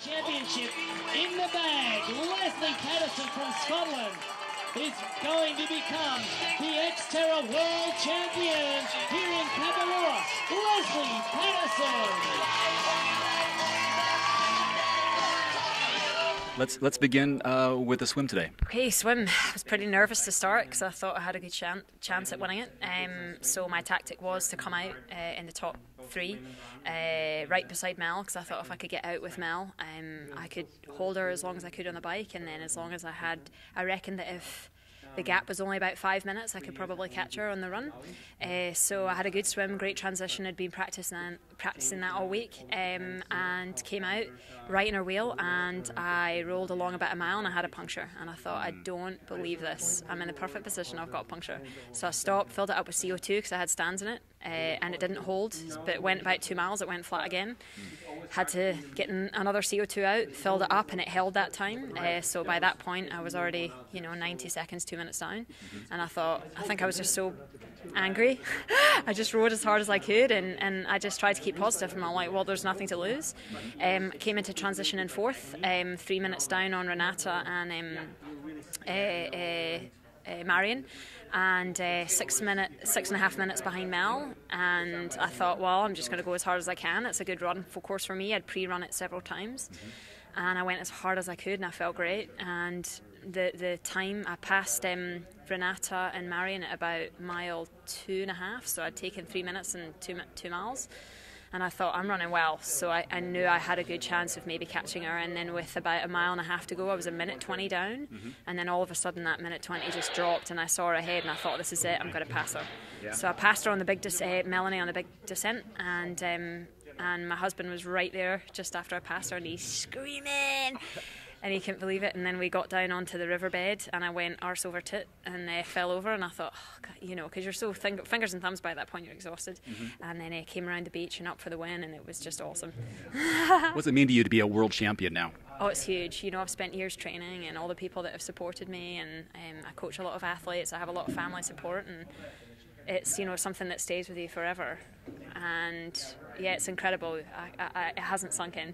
Championship in the bag. Lesley Paterson from Scotland is going to become the XTERRA World Champion here in Cabarrua. Lesley Paterson. Let's begin with the swim today. Okay, swim. I was pretty nervous to start because I thought I had a good chance at winning it. So my tactic was to come out in the top three, right beside Mel, because I thought if I could get out with Mel, I could hold her as long as I could on the bike, and then as long as I reckoned that if the gap was only about 5 minutes, I could probably catch her on the run. So I had a good swim, great transition. I'd been practicing that all week, and came out right in her wheel, and I rolled along about a mile and I had a puncture, and I thought, I don't believe this, I'm in the perfect position, I've got a puncture. So I stopped, filled it up with CO2 because I had stands in it, and it didn't hold, but it went about 2 miles, it went flat again. Had to get another CO2 out, filled it up, and it held that time. So by that point I was already 90 seconds, 2 minutes down, and I think I was just so angry. I just rode as hard as I could, and I just tried to keep positive, and I'm like, well, there's nothing to lose. Came into transition in fourth, 3 minutes down on Renata and Marion, and 6.5 minutes behind Mel, and I thought, well, I'm just going to go as hard as I can. It's a good run for course for me. I'd pre-run it several times, and I went as hard as I could, and I felt great. And the time I passed Renata and Marion at about mile 2.5, so I'd taken 3 minutes and 2 miles. And I thought, I'm running well, so I knew I had a good chance of maybe catching her. And then with about 1.5 miles to go, I was 1:20 down, and then all of a sudden that 1:20 just dropped, and I saw her ahead, and I thought, this is it, I'm going to pass her. Yeah. So I passed her on the big Melanie on the big descent, and my husband was right there just after I passed her, and he's screaming. And he couldn't believe it. And then we got down onto the riverbed, and I went arse over tit and fell over. And I thought, oh, God, because you're so fingers and thumbs by that point, you're exhausted. And then came around the beach and up for the win, and it was just awesome. What does it mean to you to be a world champion now? Oh, it's huge. I've spent years training, and all the people that have supported me, and I coach a lot of athletes. I have a lot of family support, and it's something that stays with you forever. And yeah, it's incredible. It hasn't sunk in.